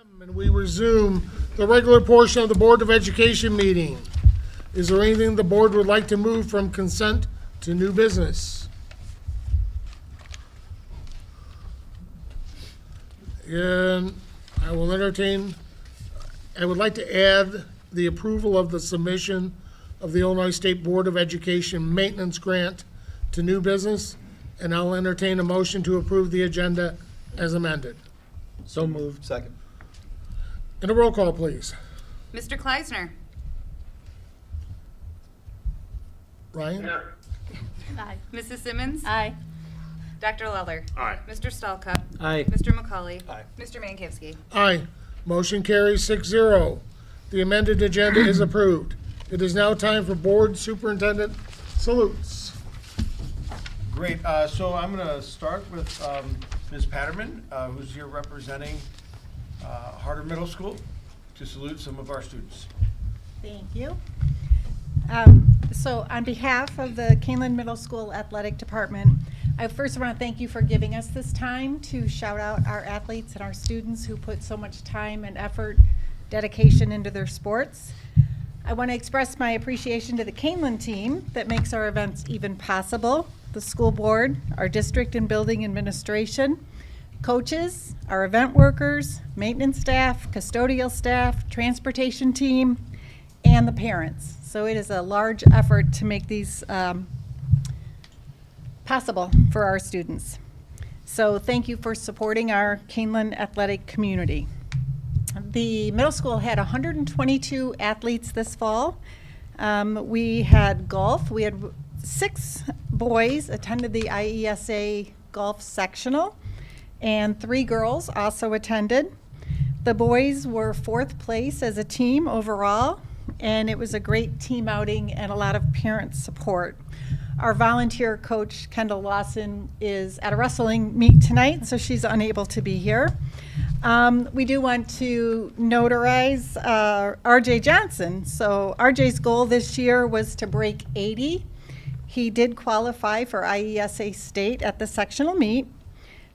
And we resume the regular portion of the Board of Education meeting. Is there anything the board would like to move from consent to new business? And I would like to add the approval of the submission of the Illinois State Board of Education maintenance grant to new business, and I'll entertain a motion to approve the agenda as amended. So moved. Second. And a roll call, please. Mr. Kleisner. Ryan? Aye. Mrs. Simmons. Aye. Dr. Leller. Aye. Mr. Stalcup. Aye. Mr. McCauley. Aye. Mr. Mankowski. Aye. Motion carries 6-0. The amended agenda is approved. It is now time for board superintendent salutes. Great. So I'm going to start with Ms. Patterman, who's here representing Harder Middle School, to salute some of our students. Thank you. So on behalf of the Kaneland Middle School Athletic Department, I first want to thank you for giving us this time to shout out our athletes and our students who put so much time and effort, dedication into their sports. I want to express my appreciation to the Kaneland team that makes our events even possible, the school board, our district and building administration, coaches, our event workers, maintenance staff, custodial staff, transportation team, and the parents. So it is a large effort to make these possible for our students. So thank you for supporting our Kaneland athletic community. The middle school had 122 athletes this fall. We had golf. We had 6 boys attended the IESA golf sectional, and 3 girls also attended. The boys were 4th place as a team overall, and it was a great team outing and a lot of parent support. Our volunteer coach, Kendall Lawson, is at a wrestling meet tonight, so she's unable to be here. We do want to notarize RJ Johnson. So RJ's goal this year was to break 80. He did qualify for IESA State at the sectional meet.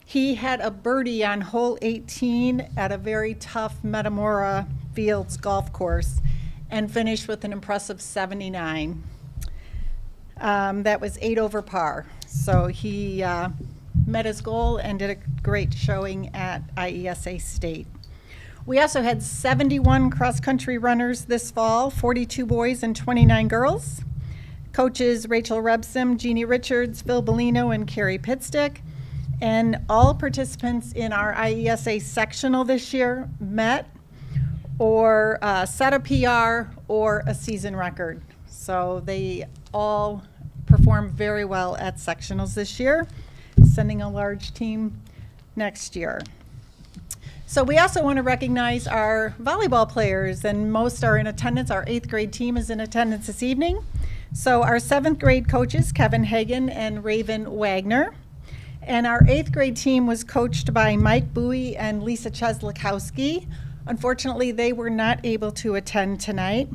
He had a birdie on hole 18 at a very tough Metamora Fields golf course and finished with an impressive 79. That was 8 over par. So he met his goal and did a great showing at IESA State. We also had 71 cross-country runners this fall, 42 boys and 29 girls. Coaches Rachel Rebsim, Jeannie Richards, Phil Bellino, and Carrie Pitstick. And all participants in our IESA sectional this year met or set a PR or a season record. So they all performed very well at sectionals this year, sending a large team next year. So we also want to recognize our volleyball players, and most are in attendance. Our 8th grade team is in attendance this evening. So our 7th grade coaches, Kevin Hagan and Raven Wagner. And our 8th grade team was coached by Mike Bowie and Lisa Cheslakowski. Unfortunately, they were not able to attend tonight.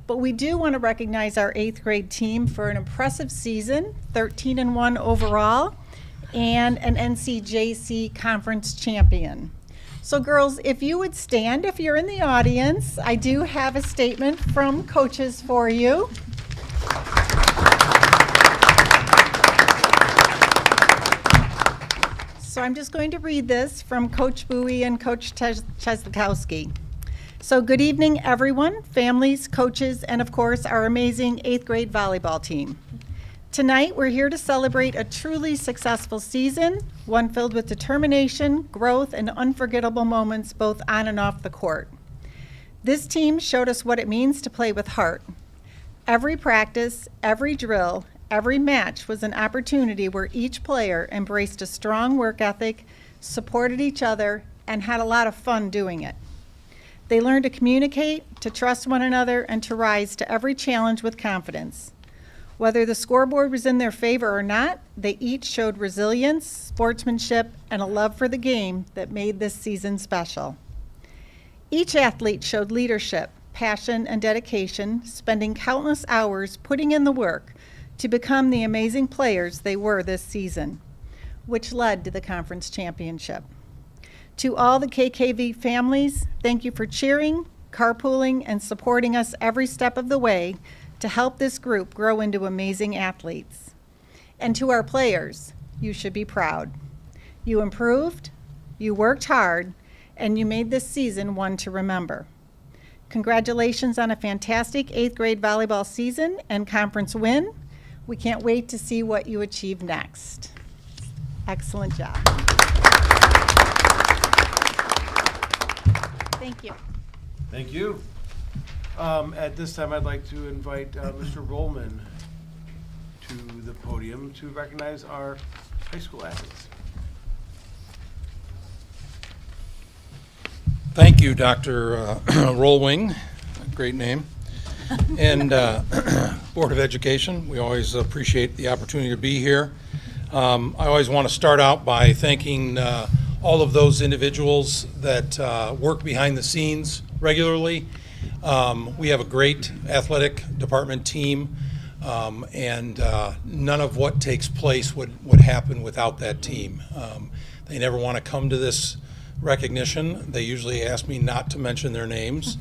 But we do want to recognize our 8th grade team for an impressive season, 13-1 overall, and an NCJC conference champion. So girls, if you would stand, if you're in the audience, I do have a statement from coaches for you. So I'm just going to read this from Coach Bowie and Coach Cheslakowski. So good evening, everyone, families, coaches, and of course, our amazing 8th grade volleyball team. Tonight, we're here to celebrate a truly successful season, one filled with determination, growth, and unforgettable moments both on and off the court. This team showed us what it means to play with heart. Every practice, every drill, every match was an opportunity where each player embraced a strong work ethic, supported each other, and had a lot of fun doing it. They learned to communicate, to trust one another, and to rise to every challenge with confidence. Whether the scoreboard was in their favor or not, they each showed resilience, sportsmanship, and a love for the game that made this season special. Each athlete showed leadership, passion, and dedication, spending countless hours putting in the work to become the amazing players they were this season, which led to the conference championship. To all the KKV families, thank you for cheering, carpooling, and supporting us every step of the way to help this group grow into amazing athletes. And to our players, you should be proud. You improved, you worked hard, and you made this season one to remember. Congratulations on a fantastic 8th grade volleyball season and conference win. We can't wait to see what you achieve next. Excellent job. Thank you. Thank you. At this time, I'd like to invite Mr. Rollman to the podium to recognize our high school athletes. Thank you, Dr. Rollwing, great name, and Board of Education. We always appreciate the opportunity to be here. I always want to start out by thanking all of those individuals that work behind the scenes regularly. We have a great athletic department team, and none of what takes place would happen without that team. They never want to come to this recognition. They usually ask me not to mention their names,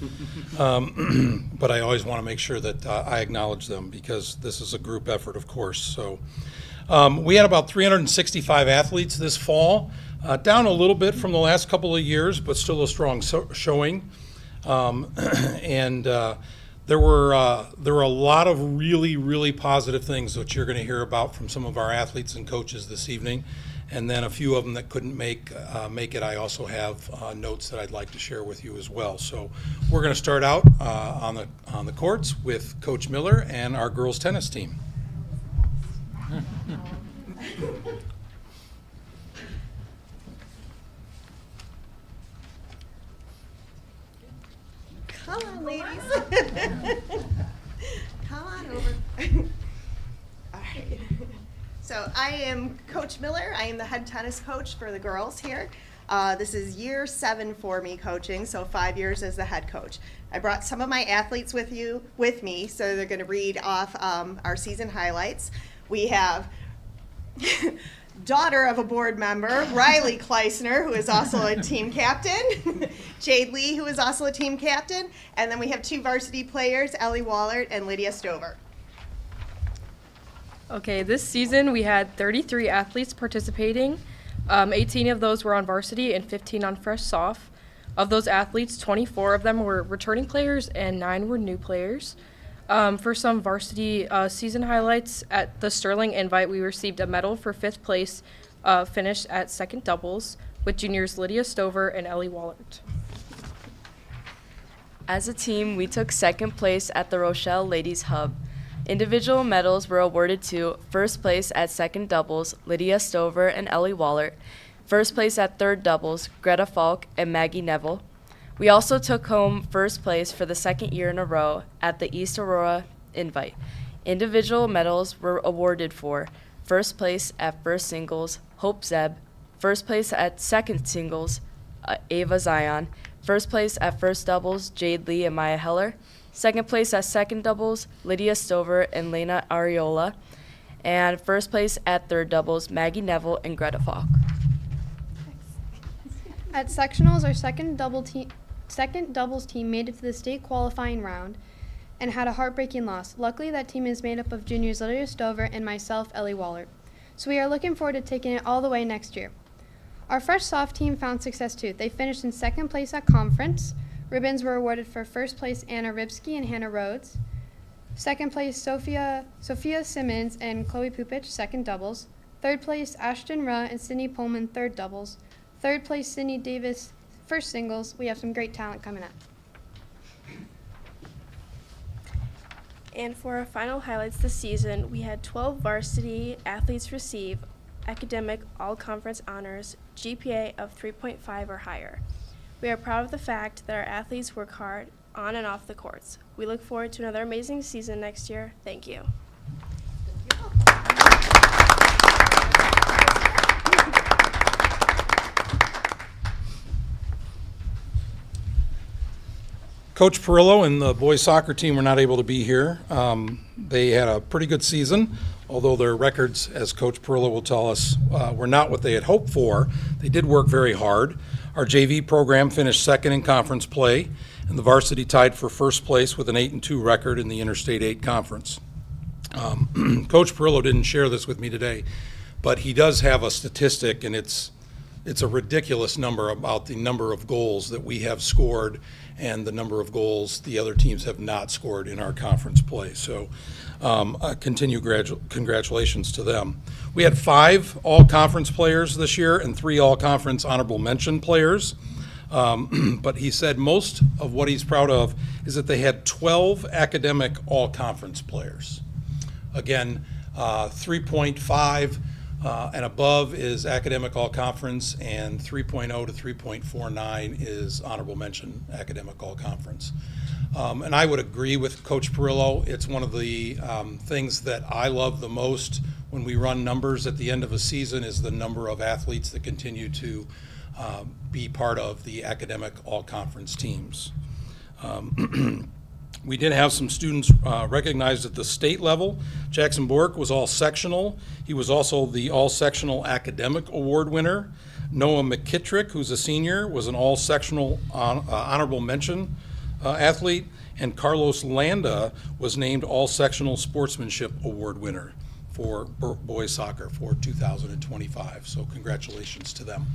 but I always want to make sure that I acknowledge them because this is a group effort, of course. So we had about 365 athletes this fall, down a little bit from the last couple of years, but still a strong showing. And there were a lot of really positive things that you're going to hear about from some of our athletes and coaches this evening. And then a few of them that couldn't make it, I also have notes that I'd like to share with you as well. So we're going to start out on the courts with Coach Miller and our girls tennis team. Come on, ladies. Come on over. All right. So I am Coach Miller. I am the head tennis coach for the girls here. This is year 7 for me coaching, so 5 years as the head coach. I brought some of my athletes with me, so they're going to read off our season highlights. We have daughter of a board member, Riley Kleisner, who is also a team captain, Jade Lee, who is also a team captain, and then we have 2 varsity players, Ellie Wallert and Lydia Stover. Okay, this season we had 33 athletes participating. 18 of those were on varsity and 15 on fresh soft. Of those athletes, 24 of them were returning players and 9 were new players. For some varsity season highlights, at the Sterling Invite, we received a medal for 5th place, finished at second doubles with juniors Lydia Stover and Ellie Wallert. As a team, we took second place at the Rochelle Ladies Hub. Individual medals were awarded to first place at second doubles, Lydia Stover and Ellie Wallert, first place at third doubles, Greta Falk and Maggie Neville. We also took home first place for the second year in a row at the East Aurora Invite. Individual medals were awarded for first place at first singles, Hope Zeb, first place at second singles, Ava Zion, first place at first doubles, Jade Lee and Maya Heller, second place at second doubles, Lydia Stover and Lena Ariola, and first place at third doubles, Maggie Neville and Greta Falk. At sectionals, our second doubles team made it to the state qualifying round and had a heartbreaking loss. Luckily, that team is made up of juniors Lydia Stover and myself, Ellie Wallert. So we are looking forward to taking it all the way next year. Our fresh soft team found success too. They finished in second place at conference. Ribbons were awarded for first place Anna Ribsky and Hannah Rhodes. Second place Sophia Simmons and Chloe Pupich, second doubles. Third place Ashton Ruh and Sydney Pullman, third doubles. Third place Sydney Davis, first singles. We have some great talent coming up. And for our final highlights this season, we had 12 varsity athletes receive academic all-conference honors, GPA of 3.5 or higher. We are proud of the fact that our athletes work hard on and off the courts. We look forward to another amazing season next year. Thank you. Coach Perillo and the boys soccer team were not able to be here. They had a pretty good season, although their records, as Coach Perillo will tell us, were not what they had hoped for, they did work very hard. Our JV program finished second in conference play, and the varsity tied for first place with an 8-2 record in the Interstate 8 Conference. Coach Perillo didn't share this with me today, but he does have a statistic, and it's a ridiculous number about the number of goals that we have scored and the number of goals the other teams have not scored in our conference play. So congratulations to them. We had 5 all-conference players this year and 3 all-conference honorable mention players. But he said most of what he's proud of is that they had 12 academic all-conference players. Again, 3.5 and above is academic all-conference, and 3.0 to 3.49 is honorable mention academic all-conference. And I would agree with Coach Perillo. It's one of the things that I love the most when we run numbers at the end of a season is the number of athletes that continue to be part of the academic all-conference teams. We did have some students recognized at the state level. Jackson Bork was all sectional. He was also the all sectional academic award winner. Noah McKittrick, who's a senior, was an all sectional honorable mention athlete. And Carlos Landa was named all sectional sportsmanship award winner for boys soccer for 2025. So congratulations to them.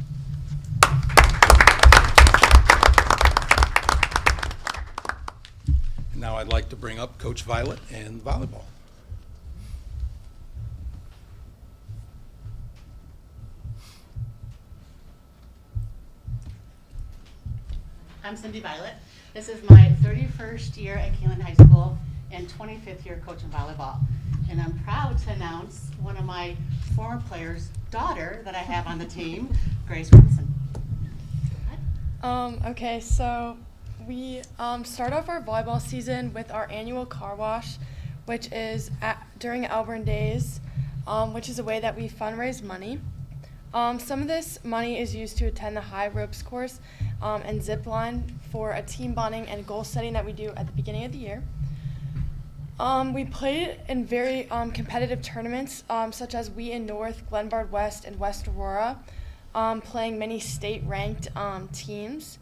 Now I'd like to bring up Coach Violet and volleyball. I'm Cindy Violet. This is my 31st year at Kaneland High School and 25th year coaching volleyball. And I'm proud to announce one of my former players' daughter that I have on the team, Grace Remsen. Okay, so we start off our volleyball season with our annual car wash, which is during Auburn Days, which is a way that we fundraise money. Some of this money is used to attend the high ropes course and zip line for a team bonding and goal setting that we do at the beginning of the year. We played in very competitive tournaments, such as we in North, Glenbard West, and West Aurora, playing many state-ranked teams.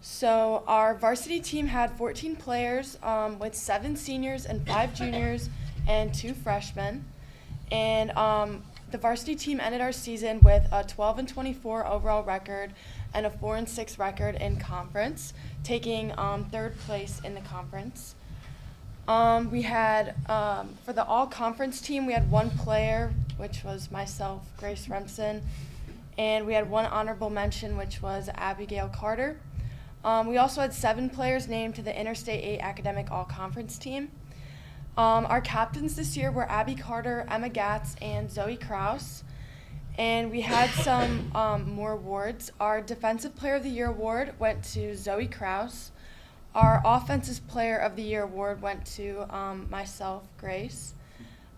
So our varsity team had 14 players with 7 seniors and 5 juniors and 2 freshmen. And the varsity team ended our season with a 12-24 overall record and a 4-6 record in conference, taking 3rd place in the conference. We had, for the all-conference team, we had 1 player, which was myself, Grace Remsen, and we had 1 honorable mention, which was Abigail Carter. We also had 7 players named to the Interstate 8 Academic All-Conference team. Our captains this year were Abby Carter, Emma Gatz, and Zoe Kraus. And we had some more awards. Our Defensive Player of the Year award went to Zoe Kraus. Our Offensive Player of the Year award went to myself, Grace.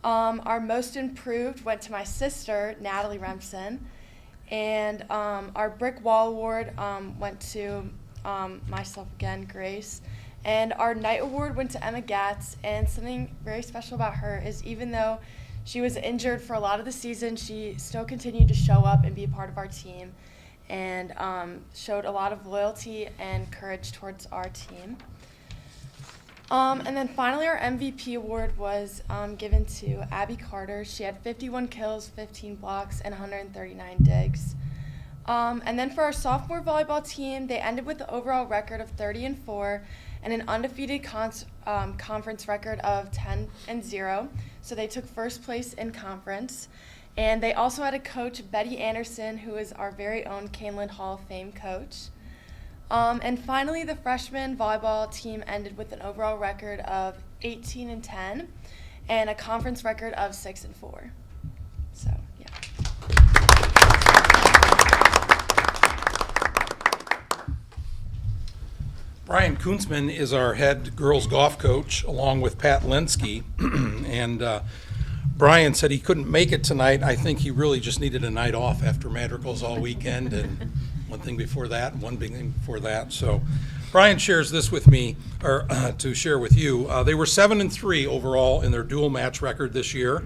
Our Most Improved went to my sister, Natalie Remsen. And our Brick Wall award went to myself again, Grace. And our night award went to Emma Gatz, and something very special about her is even though she was injured for a lot of the season, she still continued to show up and be a part of our team and showed a lot of loyalty and courage towards our team. And then finally our MVP award was given to Abby Carter. She had 51 kills, 15 blocks, and 139 digs. And then for our sophomore volleyball team, they ended with the overall record of 30-4 and an undefeated conference record of 10-0. So they took first place in conference. And they also had a coach, Betty Anderson, who is our very own Kaneland Hall of Fame coach. And finally, the freshman volleyball team ended with an overall record of 18-10 and a conference record of 6-4. So, yeah. Brian Kunzman is our head girls golf coach, along with Pat Linsky. And Brian said he couldn't make it tonight. I think he really just needed a night off after Madrigals all weekend, and one thing before that, and one thing before that. So Brian shares this with me, or to share with you. They were 7-3 overall in their dual match record this year.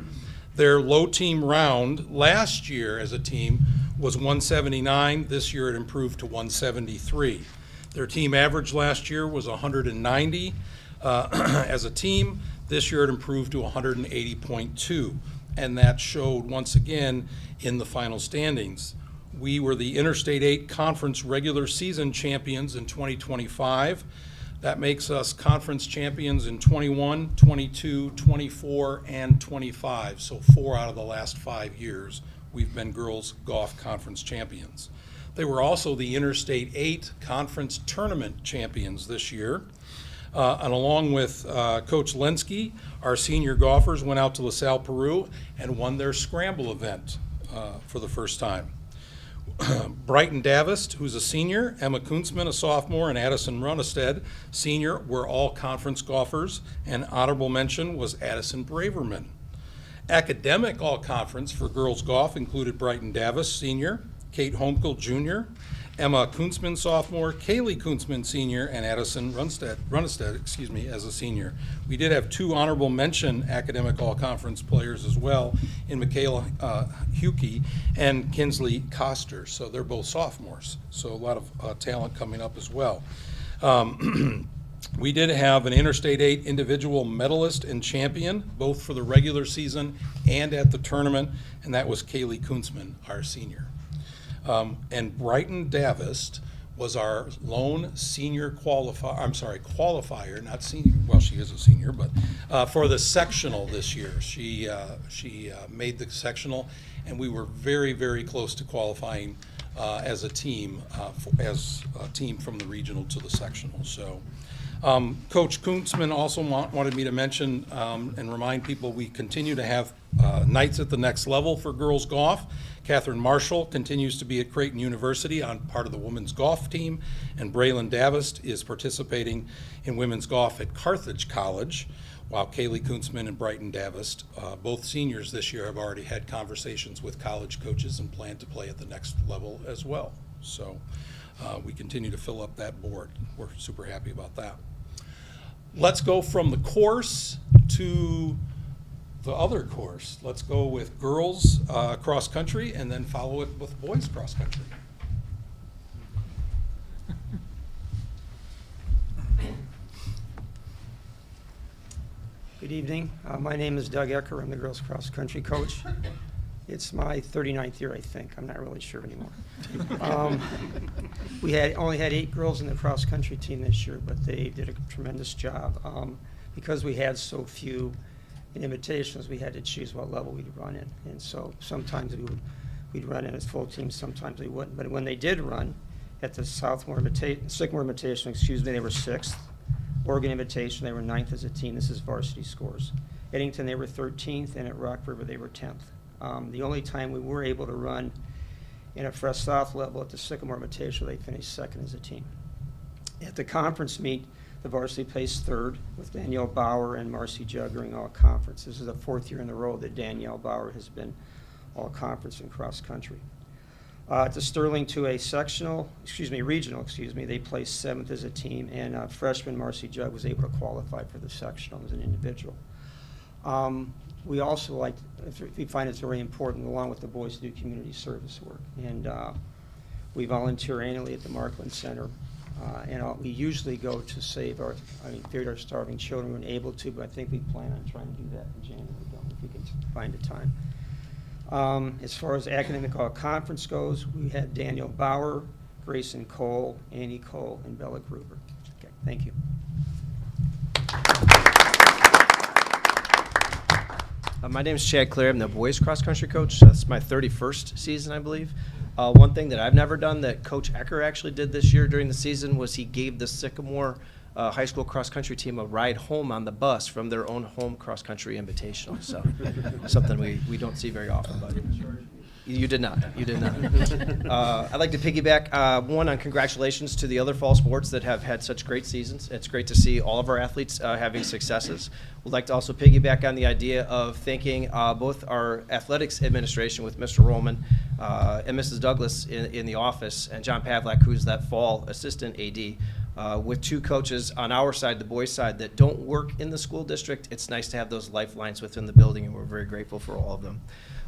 Their low team round last year as a team was 179. This year it improved to 173. Their team average last year was 190 as a team. This year it improved to 180.2. And that showed once again in the final standings. We were the Interstate 8 Conference regular season champions in 2025. That makes us conference champions in 21, 22, 24, and 25. So 4 out of the last 5 years, we've been girls golf conference champions. They were also the Interstate 8 Conference Tournament champions this year. And along with Coach Lenski, our senior golfers went out to LaSalle, Peru, and won their scramble event for the first time. Brighton Davist, who's a senior, Emma Kunzman, a sophomore, and Addison Runnestead, senior, were all conference golfers, and honorable mention was Addison Braverman. Academic all-conference for girls golf included Brighton Davist, senior, Kate Homkel, junior, Emma Kunzman, sophomore, Kaylee Kunzman, senior, and Addison Runnestead, as a senior. We did have 2 honorable mention academic all-conference players as well in Michaela Huke and Kinsley Koster. So they're both sophomores. So a lot of talent coming up as well. We did have an Interstate 8 individual medalist and champion, both for the regular season and at the tournament, and that was Kaylee Kunzman, our senior. And Brighton Davist was our lone senior qualifier, not senior, well, she is a senior, but for the sectional this year. She made the sectional, and we were very, very close to qualifying as a team from the regional to the sectional. So Coach Kunzman also wanted me to mention and remind people we continue to have nights at the next level for girls golf. Catherine Marshall continues to be at Creighton University on part of the women's golf team, and Braylon Davist is participating in women's golf at Carthage College, while Kaylee Kunzman and Brighton Davist, both seniors this year, have already had conversations with college coaches and plan to play at the next level as well. So we continue to fill up that board. We're super happy about that. Let's go from the course to the other course. Let's go with girls cross country and then follow it with boys cross country. Good evening. My name is Doug Ecker. I'm the girls cross country coach. It's my 39th year, I think. I'm not really sure anymore. We only had 8 girls in the cross country team this year, but they did a tremendous job. Because we had so few in invitations, we had to choose what level we'd run in. And so sometimes we'd run in as full teams, sometimes we wouldn't. But when they did run at the Sycamore Invitation, they were 6th. Oregon Invitation, they were 9th as a team. This is varsity scores. Eddington, they were 13th, and at Rock River, they were 10th. The only time we were able to run in a Fresh South level at the Sycamore Invitational, they finished 2nd as a team. At the conference meet, the varsity placed 3rd with Danielle Bauer and Marcy Judd during all conference. This is the 4th year in a row that Danielle Bauer has been all conference in cross country. At the Sterling 2A regional, they placed 7th as a team, and freshman Marcy Judd was able to qualify for the sectional as an individual. We also we find it's very important, along with the boys, to do community service work. And we volunteer annually at the Markland Center. And we usually go to feed our starving children when able to, but I think we plan on trying to do that in January, if we can find a time. As far as academic all-conference goes, we had Danielle Bauer, Grayson Cole, Annie Cole, and Bella Gruber. Okay, thank you. My name is Chad Clare. I'm the boys cross country coach. That's my 31st season, I believe. One thing that I've never done that Coach Ecker actually did this year during the season was he gave the Sycamore high school cross country team a ride home on the bus from their own home cross country invitational. So something we don't see very often. But you did not. You did not. I'd like to piggyback on congratulations to the other fall sports that have had such great seasons. It's great to see all of our athletes having successes. We'd like to also piggyback on the idea of thanking both our athletics administration with Mr. Roman and Mrs. Douglas in the office, and John Pavlak, who's that fall assistant AD. With two coaches on our side, the boys' side, that don't work in the school district, it's nice to have those lifelines within the building, and we're very grateful for all of them.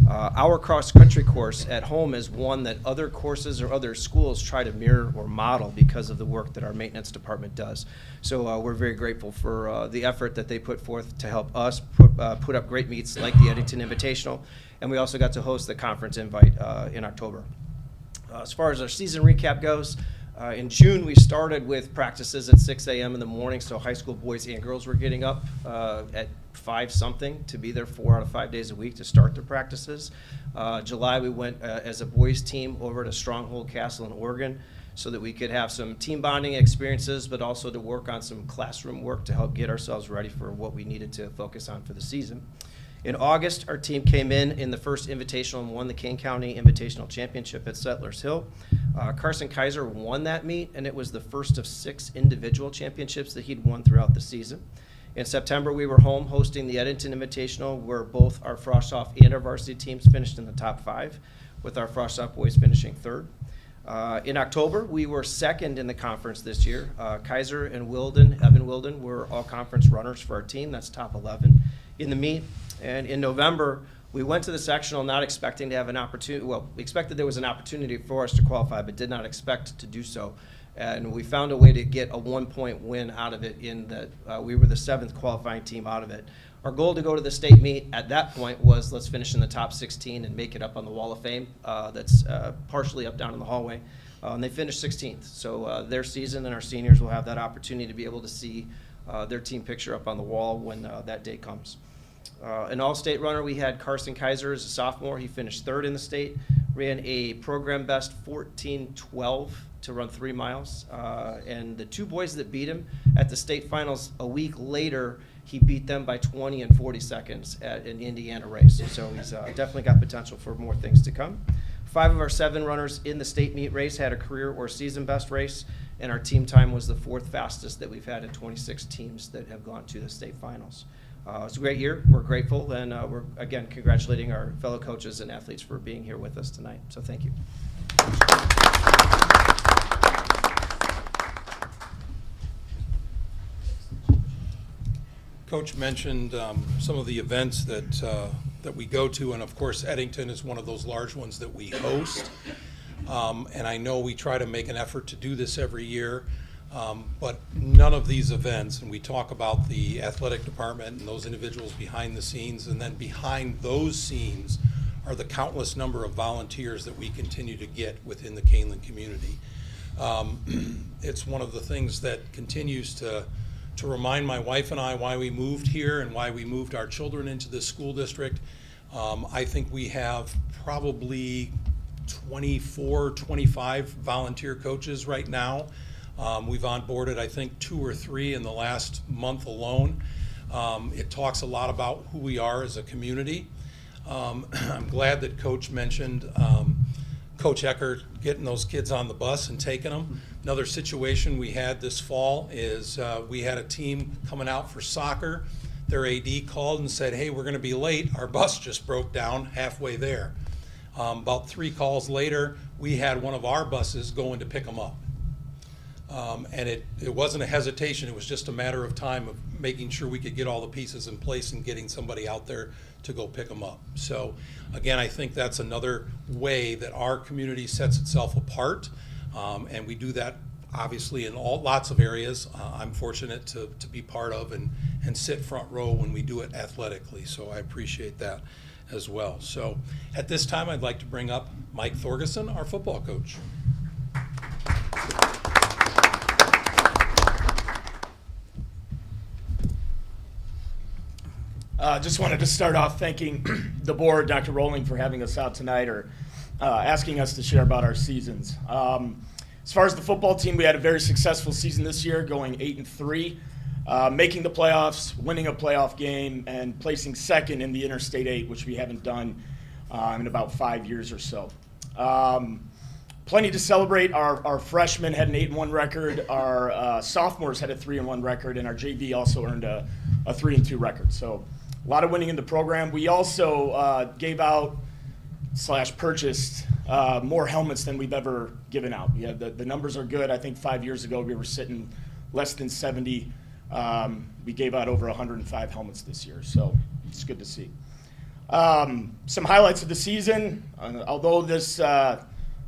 Our cross-country course at home is one that other courses or other schools try to mirror or model because of the work that our maintenance department does. So we're very grateful for the effort that they put forth to help us put up great meets like the Eddington Invitational, and we also got to host the conference invite in October. As far as our season recap goes, in June, we started with practices at 6 a.m. in the morning, so high school boys and girls were getting up at 5-something to be there 4 out of 5 days a week to start their practices. July, we went as a boys team over to Stronghold Castle in Oregon so that we could have some team bonding experiences, but also to work on some classroom work to help get ourselves ready for what we needed to focus on for the season. In August, our team came in the first invitational and won the Kane County Invitational Championship at Settlers Hill. Carson Kaiser won that meet, and it was the first of 6 individual championships that he'd won throughout the season. In September, we were home hosting the Eddington Invitational, where both our Frostoff and our varsity teams finished in the top 5, with our Frostoff boys finishing 3rd. In October, we were 2nd in the conference this year. Kaiser and Evan Wilden, were all conference runners for our team. That's top 11 in the meet. And in November, we went to the sectional not expecting to have an opportunity. Well, we expected there was an opportunity for us to qualify, but did not expect to do so. And we found a way to get a 1-point win out of it in that we were the 7th qualifying team out of it. Our goal to go to the state meet at that point was let's finish in the top 16 and make it up on the Wall of Fame that's partially up down in the hallway. And they finished 16th. So their season and our seniors will have that opportunity to be able to see their team picture up on the wall when that day comes. An all-state runner, we had Carson Kaiser as a sophomore. He finished 3rd in the state, ran a program best 14:12 to run 3 miles. And the 2 boys that beat him at the state finals a week later, he beat them by 20 and 40 seconds at an Indiana race. So he's definitely got potential for more things to come. 5 of our 7 runners in the state meet race had a career or season best race, and our team time was the 4th fastest that we've had in 26 teams that have gone to the state finals. It's a great year. We're grateful, and we're, again, congratulating our fellow coaches and athletes for being here with us tonight. So thank you. Coach mentioned some of the events that we go to, and of course Eddington is one of those large ones that we host. And I know we try to make an effort to do this every year, but none of these events, and we talk about the athletic department and those individuals behind the scenes, and then behind those scenes are the countless number of volunteers that we continue to get within the Kaneland community. It's one of the things that continues to remind my wife and I why we moved here and why we moved our children into this school district. I think we have probably 24, 25 volunteer coaches right now. We've onboarded, I think, 2 or 3 in the last month alone. It talks a lot about who we are as a community. I'm glad that Coach mentioned Coach Ecker getting those kids on the bus and taking them. Another situation we had this fall is we had a team coming out for soccer. Their AD called and said, hey, we're going to be late. Our bus just broke down halfway there. About 3 calls later, we had one of our buses going to pick them up. And it wasn't a hesitation. It was just a matter of time of making sure we could get all the pieces in place and getting somebody out there to go pick them up. So again, I think that's another way that our community sets itself apart. And we do that obviously in lots of areas. I'm fortunate to be part of and sit front row when we do it athletically. So I appreciate that as well. So at this time, I'd like to bring up Mike Thorgeson, our football coach. Just wanted to start off thanking the board, Dr. Rowling, for having us out tonight or asking us to share about our seasons. As far as the football team, we had a very successful season this year, going 8-3, making the playoffs, winning a playoff game, and placing 2nd in the Interstate 8, which we haven't done in about 5 years or so. Plenty to celebrate. Our freshmen had an 8-1 record. Our sophomores had a 3-1 record, and our JV also earned a 3-2 record. So a lot of winning in the program. We also gave out / purchased more helmets than we've ever given out. Yeah, the numbers are good. I think 5 years ago we were sitting less than 70. We gave out over 105 helmets this year, so it's good to see. Some highlights of the season, although this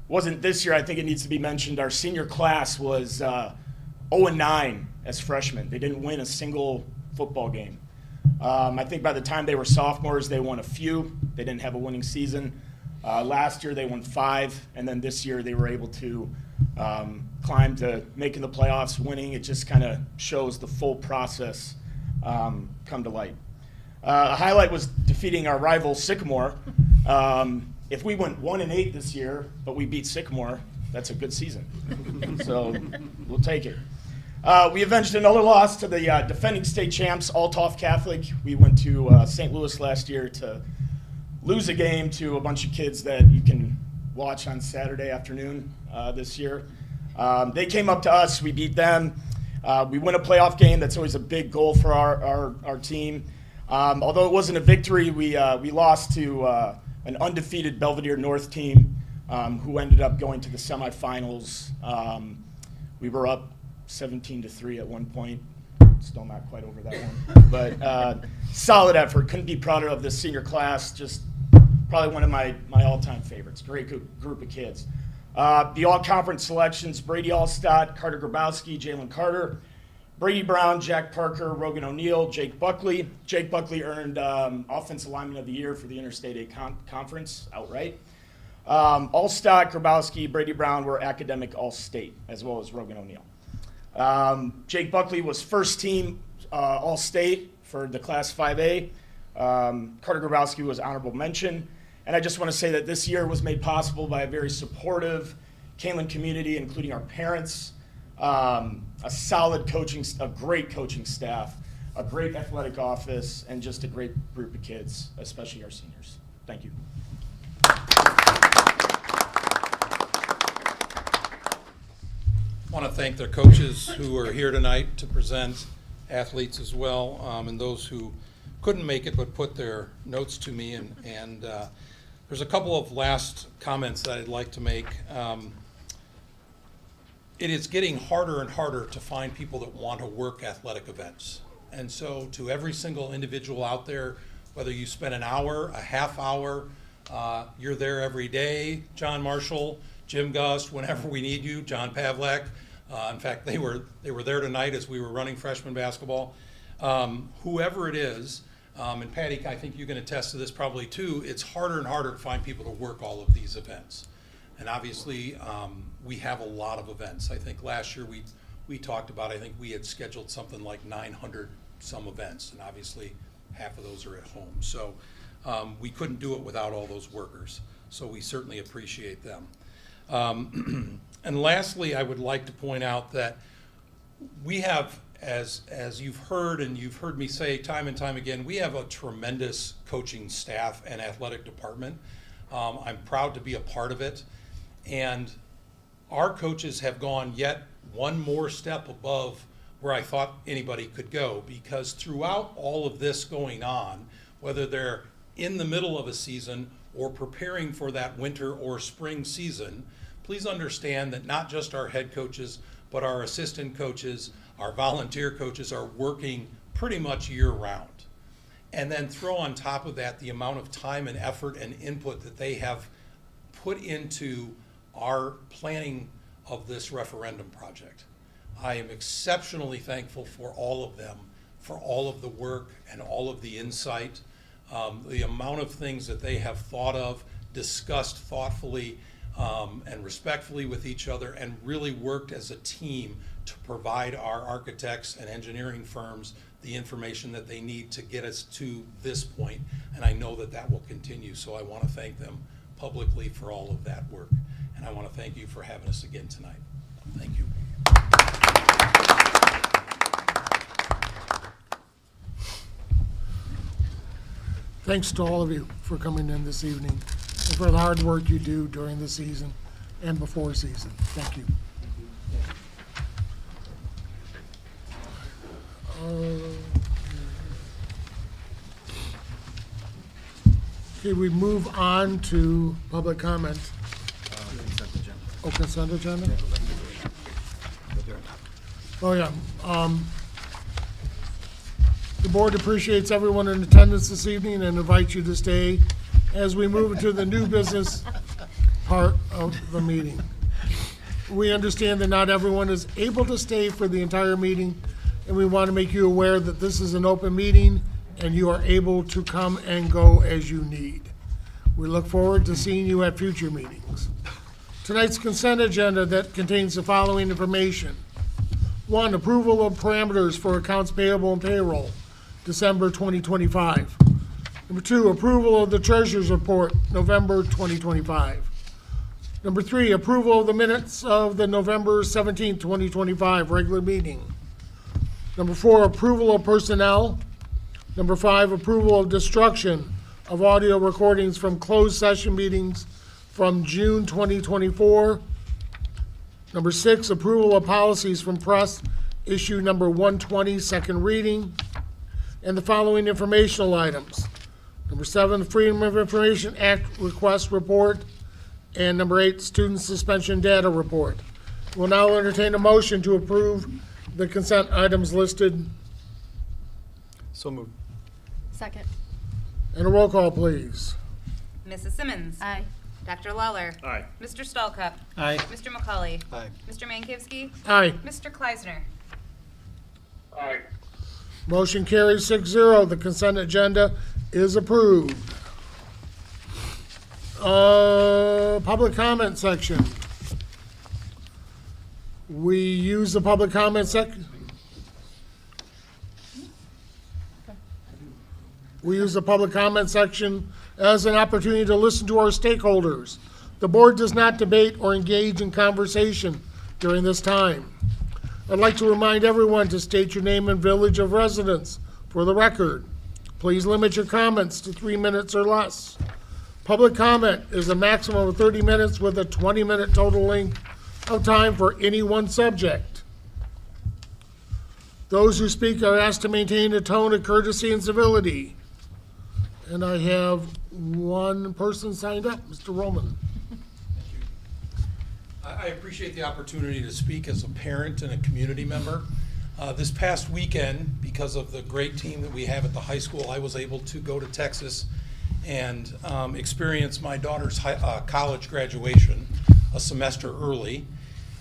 wasn't this year, I think it needs to be mentioned. Our senior class was 0-9 as freshmen. They didn't win a single football game. I think by the time they were sophomores, they won a few. They didn't have a winning season. Last year, they won 5, and then this year they were able to climb to making the playoffs, winning. It just kind of shows the full process come to light. A highlight was defeating our rival Sycamore. If we went 1-8 this year, but we beat Sycamore, that's a good season. So we'll take it. We avenged another loss to the defending state champs, Althoff Catholic. We went to St. Louis last year to lose a game to a bunch of kids that you can watch on Saturday afternoon this year. They came up to us. We beat them. We win a playoff game. That's always a big goal for our team. Although it wasn't a victory, we lost to an undefeated Belvedere North team who ended up going to the semifinals. We were up 17-3 at one point. Still not quite over that one. But solid effort. Couldn't be prouder of this senior class. Just probably one of my all-time favorites. Great group of kids. The all-conference selections, Brady Allstott, Carter Grabowski, Jalen Carter, Brady Brown, Jack Parker, Rogan O'Neill, Jake Buckley. Jake Buckley earned Offensive Lineman of the Year for the Interstate 8 Conference outright. Allstott, Grabowski, Brady Brown were academic all-state, as well as Rogan O'Neill. Jake Buckley was first team all-state for the Class 5A. Carter Grabowski was honorable mention. And I just want to say that this year was made possible by a very supportive Kaneland community, including our parents, a great coaching staff, a great athletic office, and just a great group of kids, especially our seniors. Thank you. I want to thank the coaches who are here tonight to present, athletes as well, and those who couldn't make it but put their notes to me. And there's a couple of last comments that I'd like to make. It is getting harder and harder to find people that want to work athletic events. And so to every single individual out there, whether you spend an hour, a half hour, you're there every day, John Marshall, Jim Gust, whenever we need you, John Pavlak. In fact, they were there tonight as we were running freshman basketball. Whoever it is, and Patty, I think you can attest to this probably too, it's harder and harder to find people to work all of these events. And obviously, we have a lot of events. I think last year we talked about, I think we had scheduled something like 900 some events, and obviously half of those are at home. So we couldn't do it without all those workers. So we certainly appreciate them. And lastly, I would like to point out that we have, as you've heard and you've heard me say time and time again, we have a tremendous coaching staff and athletic department. I'm proud to be a part of it. And our coaches have gone yet one more step above where I thought anybody could go, because throughout all of this going on, whether they're in the middle of a season or preparing for that winter or spring season, please understand that not just our head coaches, but our assistant coaches, our volunteer coaches are working pretty much year round. And then throw on top of that the amount of time and effort and input that they have put into our planning of this referendum project. I am exceptionally thankful for all of them, for all of the work and all of the insight, the amount of things that they have thought of, discussed thoughtfully and respectfully with each other, and really worked as a team to provide our architects and engineering firms the information that they need to get us to this point. And I know that that will continue, so I want to thank them publicly for all of that work. And I want to thank you for having us again tonight. Thank you. Thanks to all of you for coming in this evening and for the hard work you do during the season and before season. Thank you. Okay, we move on to public comment. Oh, consent agenda? Oh, yeah. The board appreciates everyone in attendance this evening and invites you to stay as we move into the new business part of the meeting. We understand that not everyone is able to stay for the entire meeting, and we want to make you aware that this is an open meeting and you are able to come and go as you need. We look forward to seeing you at future meetings. Tonight's consent agenda that contains the following information. 1, approval of parameters for accounts payable and payroll, December 2025. Number 2, approval of the treasurer's report, November 2025. Number 3, approval of the minutes of the November 17, 2025 regular meeting. Number 4, approval of personnel. Number 5, approval of destruction of audio recordings from closed session meetings from June 2024. Number 6, approval of policies from press, issue number 120, second reading. And the following informational items. Number 7, Freedom of Information Act request report. And number 8, student suspension data report. We'll now entertain a motion to approve the consent items listed. So moved. Second. And a roll call, please. Mrs. Simmons. Aye. Dr. Lawler. Aye. Mr. Stallcup. Aye. Mr. McCauley. Aye. Mr. Mankivsky. Aye. Mr. Kleisner. Motion carries 6-0. The consent agenda is approved. Public comment section. We use the public comment We use the public comment section as an opportunity to listen to our stakeholders. The board does not debate or engage in conversation during this time. I'd like to remind everyone to state your name and village of residence for the record. Please limit your comments to 3 minutes or less. Public comment is a maximum of 30 minutes with a 20-minute total length of time for any one subject. Those who speak are asked to maintain a tone of courtesy and civility. And I have one person signed up, Mr. Roman. I appreciate the opportunity to speak as a parent and a community member. This past weekend, because of the great team that we have at the high school, I was able to go to Texas and experience my daughter's college graduation a semester early.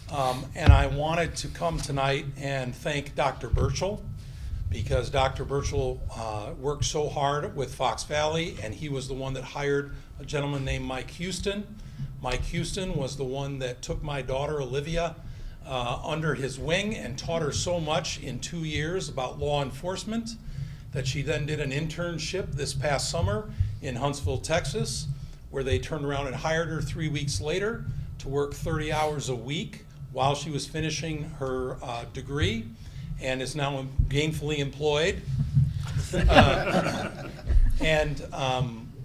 And I wanted to come tonight and thank Dr. Burchell, because Dr. Burchell worked so hard with Fox Valley, and he was the one that hired a gentleman named Mike Houston. Mike Houston was the one that took my daughter Olivia under his wing and taught her so much in 2 years about law enforcement that she then did an internship this past summer in Huntsville, Texas, where they turned around and hired her 3 weeks later to work 30 hours a week while she was finishing her degree, and is now gainfully employed and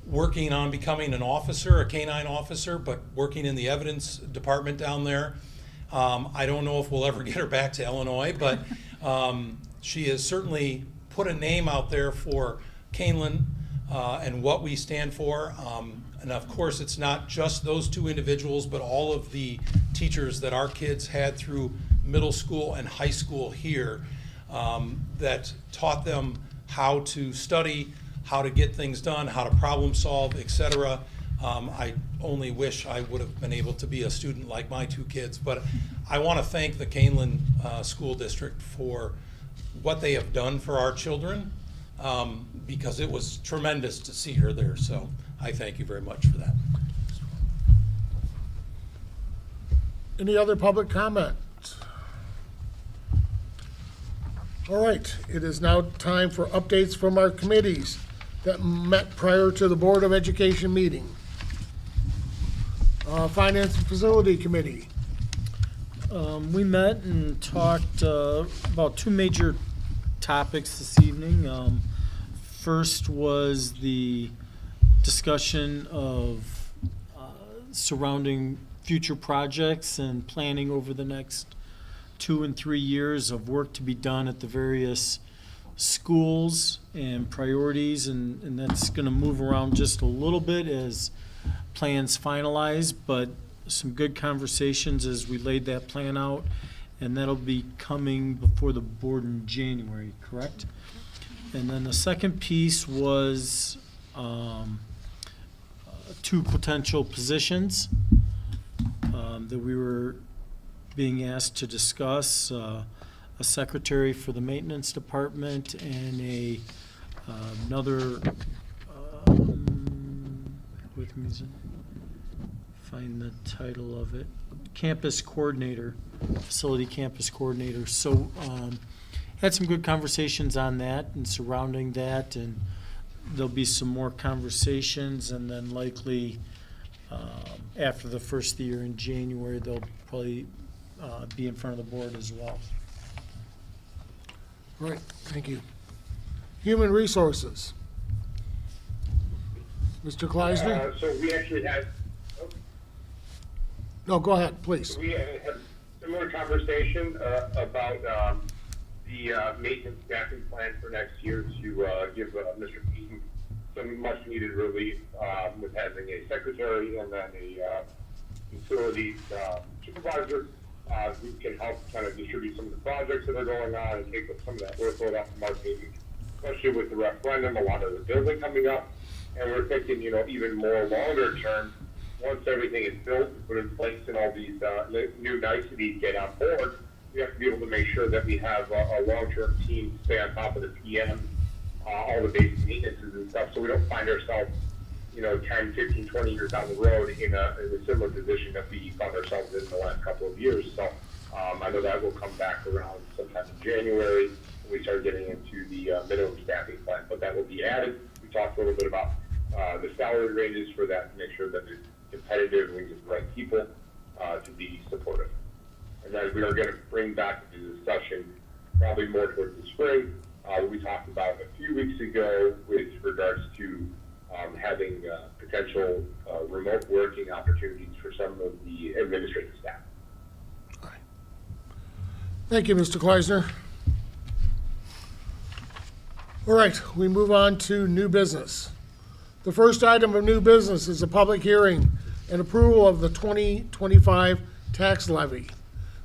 working on becoming an officer, a canine officer, but working in the evidence department down there. I don't know if we'll ever get her back to Illinois, but she has certainly put a name out there for Kaneland and what we stand for. And of course, it's not just those two individuals, but all of the teachers that our kids had through middle school and high school here that taught them how to study, how to get things done, how to problem solve, etc. I only wish I would have been able to be a student like my two kids, but I want to thank the Kaneland School District for what they have done for our children, because it was tremendous to see her there, so I thank you very much for that. Any other public comment? All right, it is now time for updates from our committees that met prior to the Board of Education meeting. Finance and Facility Committee. We met and talked about two major topics this evening. First was the discussion of surrounding future projects and planning over the next 2 and 3 years of work to be done at the various schools and priorities, and that's going to move around just a little bit as plans finalize, but some good conversations as we laid that plan out, and that'll be coming before the board in January, correct? And then the second piece was 2 potential positions that we were being asked to discuss, a secretary for the maintenance department and another, with me, find the title of it, campus coordinator, facility campus coordinator. So had some good conversations on that and surrounding that, and there'll be some more conversations, and then likely after the first of the year in January, they'll probably be in front of the board as well. All right, thank you. Human Resources. Mr. Kleisner? So we actually had, No, go ahead, please. we had a similar conversation about the maintenance staffing plan for next year to give Mr. Keaton some much needed relief with having a secretary and then a facilities supervisor who can help kind of distribute some of the projects that are going on and take some of that workload off of our team, especially with the referendum, a lot of the building coming up. And we're thinking, even more longer term, once everything is built and put in place and all these new niceties get on board, we have to be able to make sure that we have a long-term team stay on top of the PM, all the basic maintenances and stuff, so we don't find ourselves, 10, 15, 20 years down the road in a similar position that we found ourselves in the last couple of years. So I know that will come back around sometime in January when we start getting into the minimum staffing plan, but that will be added. We talked a little bit about the salary ranges for that to make sure that it's competitive and we get the right people to be supportive. And then we are going to bring back the discussion probably more towards the spring. We talked about a few weeks ago with regards to having potential remote working opportunities for some of the administrative staff. All right. Thank you, Mr. Kleisner. All right, we move on to new business. The first item of new business is a public hearing and approval of the 2025 tax levy.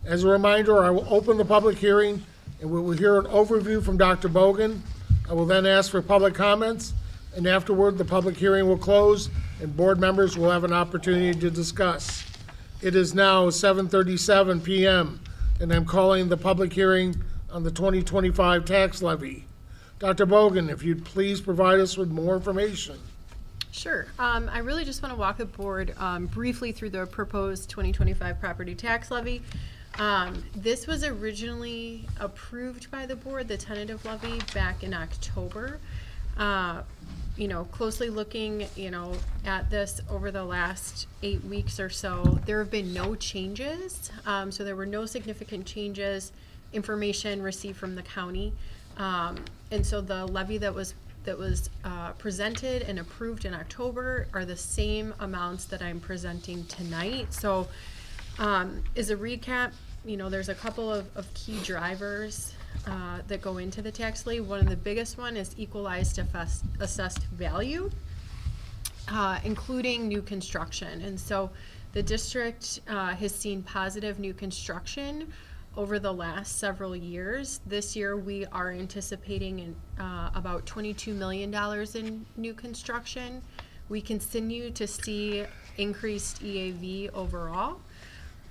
As a reminder, I will open the public hearing and we will hear an overview from Dr. Bogan. I will then ask for public comments, and afterward, the public hearing will close and board members will have an opportunity to discuss. It is now 7:37 p.m., and I'm calling the public hearing on the 2025 tax levy. Dr. Bogan, if you'd please provide us with more information. Sure. I really just want to walk the board briefly through the proposed 2025 property tax levy. This was originally approved by the board, the tentative levy, back in October. Closely looking, at this over the last 8 weeks or so, there have been no changes. So there were no significant changes, information received from the county. And so the levy that was presented and approved in October are the same amounts that I'm presenting tonight. So as a recap, there's a couple of key drivers that go into the tax levy. One of the biggest one is equalized assessed value, including new construction. And so the district has seen positive new construction over the last several years. This year, we are anticipating about $22 million in new construction. We continue to see increased EAV overall.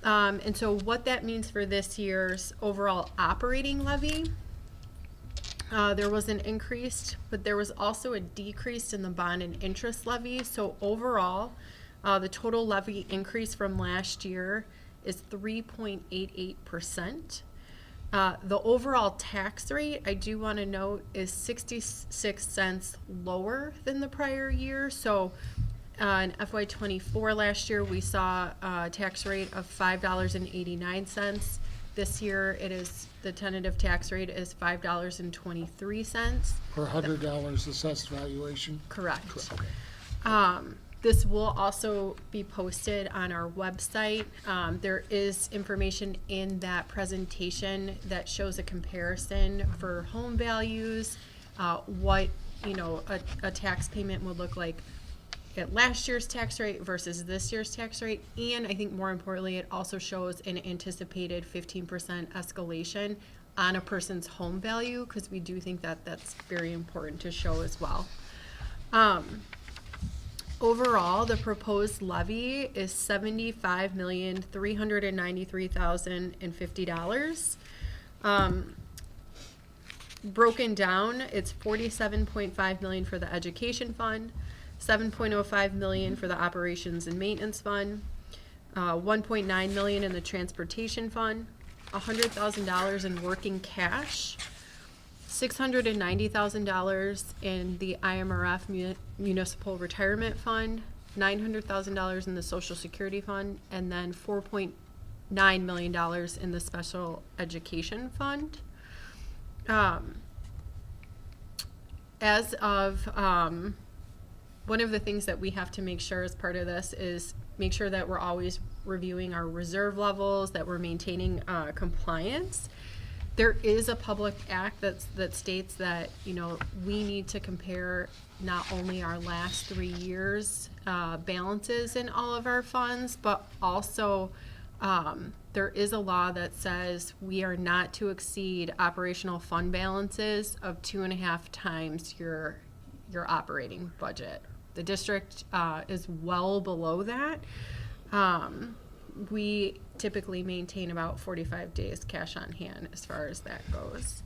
And so what that means for this year's overall operating levy, there was an increase, but there was also a decrease in the bond and interest levy. So overall, the total levy increase from last year is 3.88%. The overall tax rate, I do want to note, is 66 cents lower than the prior year. So in FY24 last year, we saw a tax rate of $5.89. This year, the tentative tax rate is $5.23. Per $100 assessed valuation? Correct. Okay. This will also be posted on our website. There is information in that presentation that shows a comparison for home values, what a tax payment would look like at last year's tax rate versus this year's tax rate. And I think more importantly, it also shows an anticipated 15% escalation on a person's home value, because we do think that that's very important to show as well. Overall, the proposed levy is $75,393,050. Broken down, it's $47.5 million for the education fund, $7.05 million for the operations and maintenance fund, $1.9 million in the transportation fund, $100,000 in working cash, $690,000 in the IMRF Municipal Retirement Fund, $900,000 in the Social Security Fund, and then $4.9 million in the Special Education Fund. As of, one of the things that we have to make sure as part of this is make sure that we're always reviewing our reserve levels, that we're maintaining compliance. There is a public act that states that, you know, we need to compare not only our last 3 years balances in all of our funds, but also there is a law that says we are not to exceed operational fund balances of 2.5 times your operating budget. The district is well below that. We typically maintain about 45 days cash on hand as far as that goes.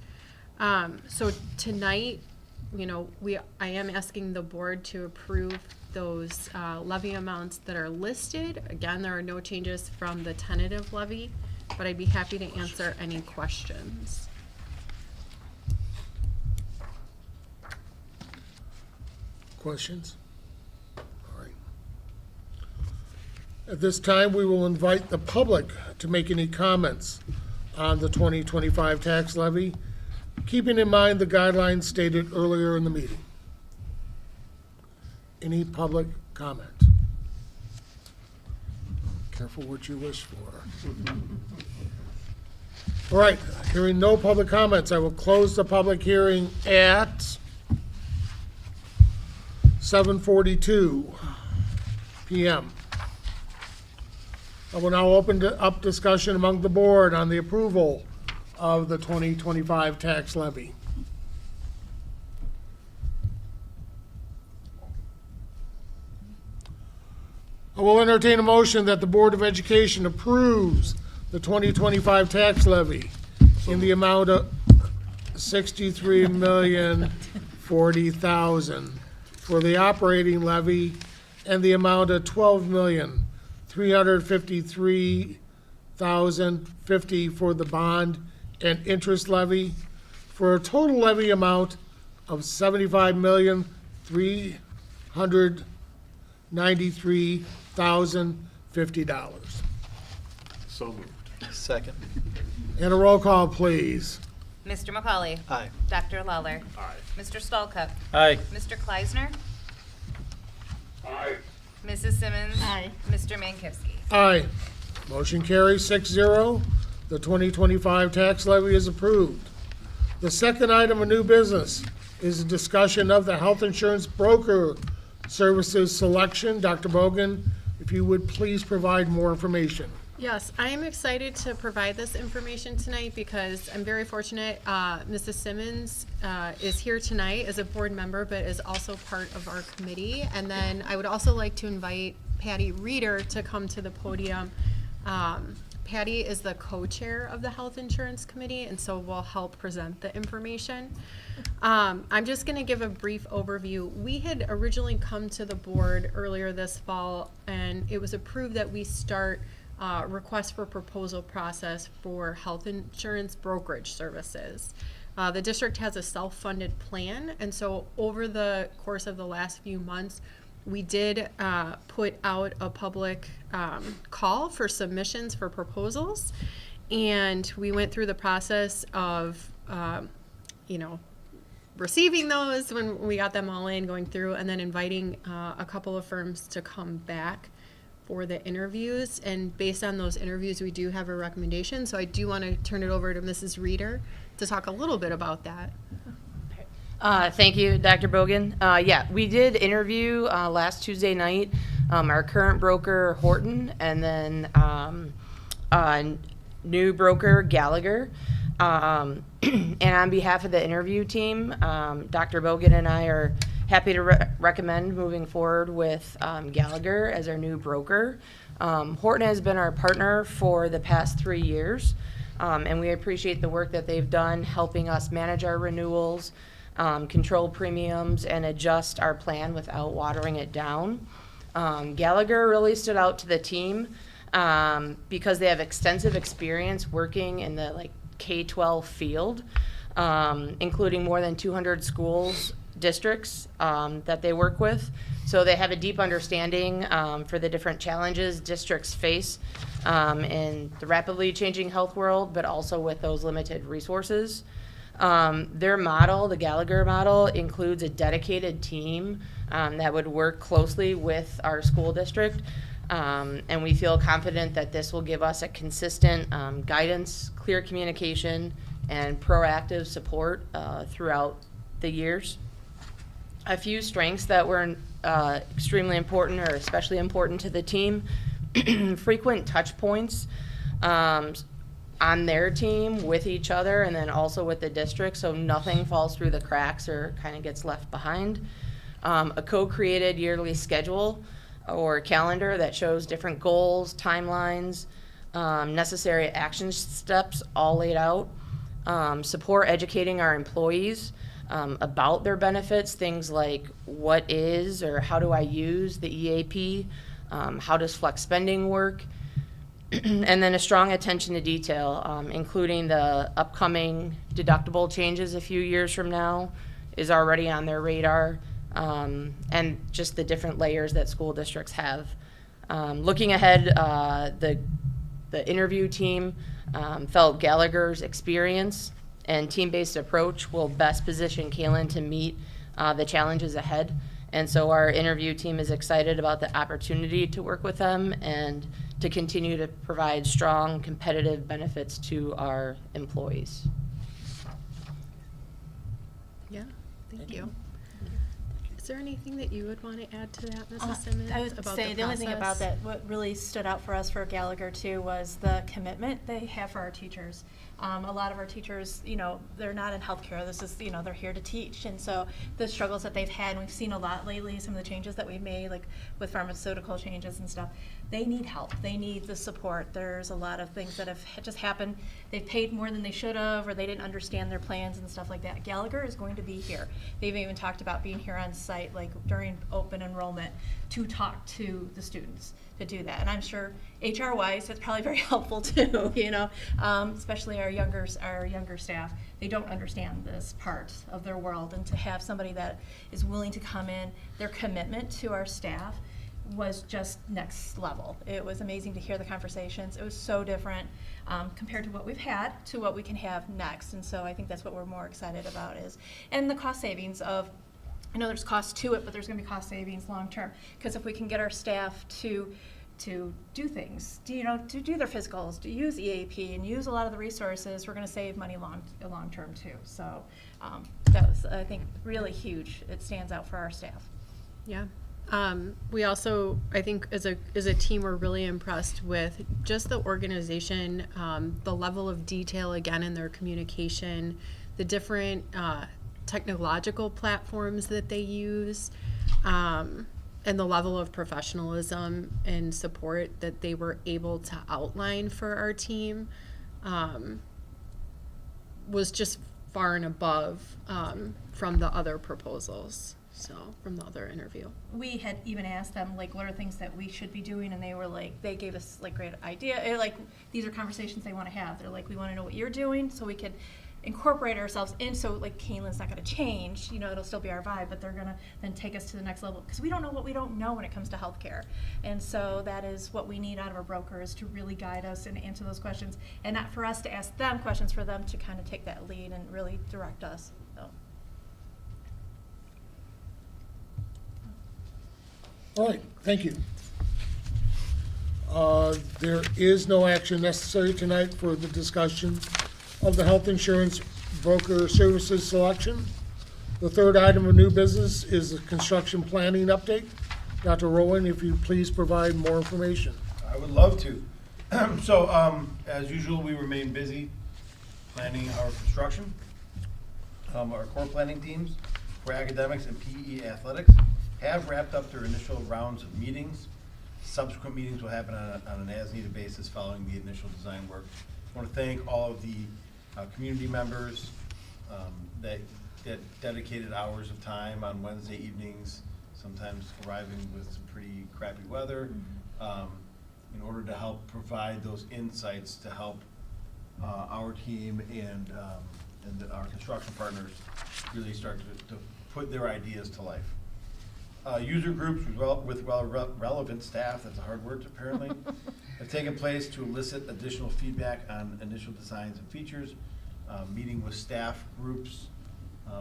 So tonight, you know, I am asking the board to approve those levy amounts that are listed. Again, there are no changes from the tentative levy, but I'd be happy to answer any questions. Questions? All right. At this time, we will invite the public to make any comments on the 2025 tax levy, keeping in mind the guidelines stated earlier in the meeting. Any public comment? Careful what you wish for. All right, hearing no public comments, I will close the public hearing at 7:42 p.m. I will now open up discussion among the board on the approval of the 2025 tax levy. I will entertain a motion that the Board of Education approves the 2025 tax levy in the amount of $63,040,000 for the operating levy and the amount of $12,353,050 for the bond and interest levy, for a total levy amount of $75,393,050. So moved. Second. And a roll call, please. Mr. McCauley. Aye. Dr. Lawler. Aye. Mr. Stallcup. Aye. Mr. Kleisner. Aye. Mrs. Simmons. Aye. Mr. Mankowski. Aye. Motion carries 6-0. The 2025 tax levy is approved. The second item of new business is a discussion of the health insurance broker services selection. Dr. Bogan, if you would please provide more information. Yes, I am excited to provide this information tonight because I'm very fortunate. Mrs. Simmons is here tonight as a board member, but is also part of our committee. And then I would also like to invite Patty Reeder to come to the podium. Patty is the co-chair of the Health Insurance Committee, and so will help present the information. I'm just going to give a brief overview. We had originally come to the board earlier this fall, and it was approved that we start request for proposal process for health insurance brokerage services. The district has a self-funded plan, and so over the course of the last few months, we did put out a public call for submissions for proposals, and we went through the process of, receiving those when we got them all in, going through, and then inviting a couple of firms to come back for the interviews. And based on those interviews, we do have a recommendation. So I do want to turn it over to Mrs. Reeder to talk a little bit about that. Thank you, Dr. Bogan. Yeah, we did interview last Tuesday night our current broker, Horton, and then new broker, Gallagher. And on behalf of the interview team, Dr. Bogan and I are happy to recommend moving forward with Gallagher as our new broker. Horton has been our partner for the past 3 years, and we appreciate the work that they've done helping us manage our renewals, control premiums, and adjust our plan without watering it down. Gallagher really stood out to the team because they have extensive experience working in the K-12 field, including more than 200 schools, districts that they work with. So they have a deep understanding for the different challenges districts face in the rapidly changing health world, but also with those limited resources. Their model, the Gallagher model, includes a dedicated team that would work closely with our school district. And we feel confident that this will give us a consistent guidance, clear communication, and proactive support throughout the years. A few strengths that were extremely important or especially important to the team, frequent touch points on their team with each other and then also with the district, so nothing falls through the cracks or kind of gets left behind. A co-created yearly schedule or calendar that shows different goals, timelines, necessary action steps all laid out. Support educating our employees about their benefits, things like what is or how do I use the EAP, how does flex spending work, and then a strong attention to detail, including the upcoming deductible changes a few years from now is already on their radar, and just the different layers that school districts have. Looking ahead, the interview team felt Gallagher's experience and team-based approach will best position Kaneland to meet the challenges ahead. And so our interview team is excited about the opportunity to work with them and to continue to provide strong competitive benefits to our employees. Yeah, thank you. Is there anything that you would want to add to that, Mrs. Simmons? I would about say the only thing about process? that, what really stood out for us for Gallagher too was the commitment they have for our teachers. A lot of our teachers, they're not in healthcare. This is, they're here to teach. And so the struggles that they've had, and we've seen a lot lately, some of the changes that we've made, like with pharmaceutical changes and stuff, they need help. They need the support. There's a lot of things that have just happened. They've paid more than they should have, or they didn't understand their plans and stuff like that. Gallagher is going to be here. They've even talked about being here on site, like during open enrollment, to talk to the students, to do that. And I'm sure HR-wise, that's probably very helpful too, especially our younger staff. They don't understand this part of their world, and to have somebody that is willing to come in, their commitment to our staff was just next level. It was amazing to hear the conversations. It was so different compared to what we've had to what we can have next. And so I think that's what we're more excited about and the cost savings of, I know there's cost to it, but there's going to be cost savings long term, because if we can get our staff to do things, to do their physicals, to use EAP and use a lot of the resources, we're going to save money long term too. So that was, I think, really huge. It stands out for our staff. Yeah. We also, I think, as a team, we're really impressed with just the organization, the level of detail, again, in their communication, the different technological platforms that they use, and the level of professionalism and support that they were able to outline for our team was just far and above from the other proposals. So, from the other interview. We had even asked them, what are things that we should be doing? And they were they gave us, great idea. These are conversations they want to have. They're we want to know what you're doing so we can incorporate ourselves in. So, Kaneland's not going to change. It'll still be our vibe, but they're going to then take us to the next level. Because we don't know what we don't know when it comes to healthcare. And so that is what we need out of our broker, is to really guide us and answer those questions. And not for us to ask them questions, for them to kind of take that lead and really direct us. So. All right, thank you. There is no action necessary tonight for the discussion of the health insurance broker services selection. The third item of new business is the construction planning update. Dr. Rowland, if you please provide more information. I would love to. So, as usual, we remain busy planning our construction. Our core planning teams for academics and PE athletics have wrapped up their initial rounds of meetings. Subsequent meetings will happen on an as-needed basis following the initial design work. I want to thank all of the community members that dedicated hours of time on Wednesday evenings, sometimes arriving with some pretty crappy weather, in order to help provide those insights to help our team and our construction partners really start to put their ideas to life. User groups with relevant staff, that's a hard word apparently, have taken place to elicit additional feedback on initial designs and features. Meeting with staff groups,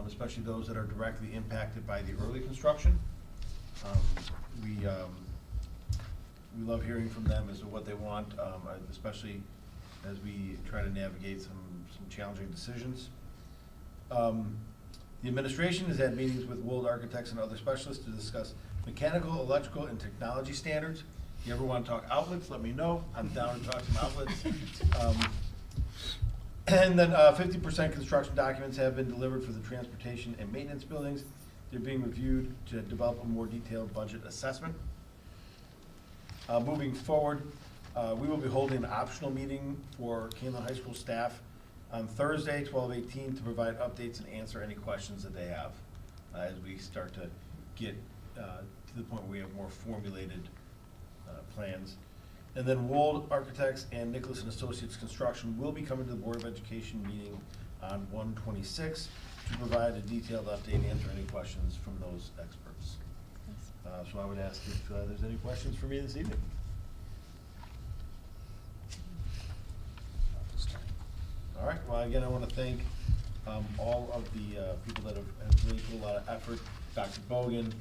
especially those that are directly impacted by the early construction. We love hearing from them as to what they want, especially as we try to navigate some challenging decisions. The administration has had meetings with Wold architects and other specialists to discuss mechanical, electrical, and technology standards. If you ever want to talk outlets, let me know. I'm down to talk some outlets. And then 50% construction documents have been delivered for the transportation and maintenance buildings. They're being reviewed to develop a more detailed budget assessment. Moving forward, we will be holding an optional meeting for Kaneland High School staff on Thursday, 12/18, to provide updates and answer any questions that they have as we start to get to the point where we have more formulated plans. And then Wold Architects and Nicholas and Associates Construction will be coming to the Board of Education meeting on 1/26 to provide a detailed update and answer any questions from those experts. So I would ask if there's any questions for me this evening. All right, well, again, I want to thank all of the people that have really put a lot of effort. Dr. Bogan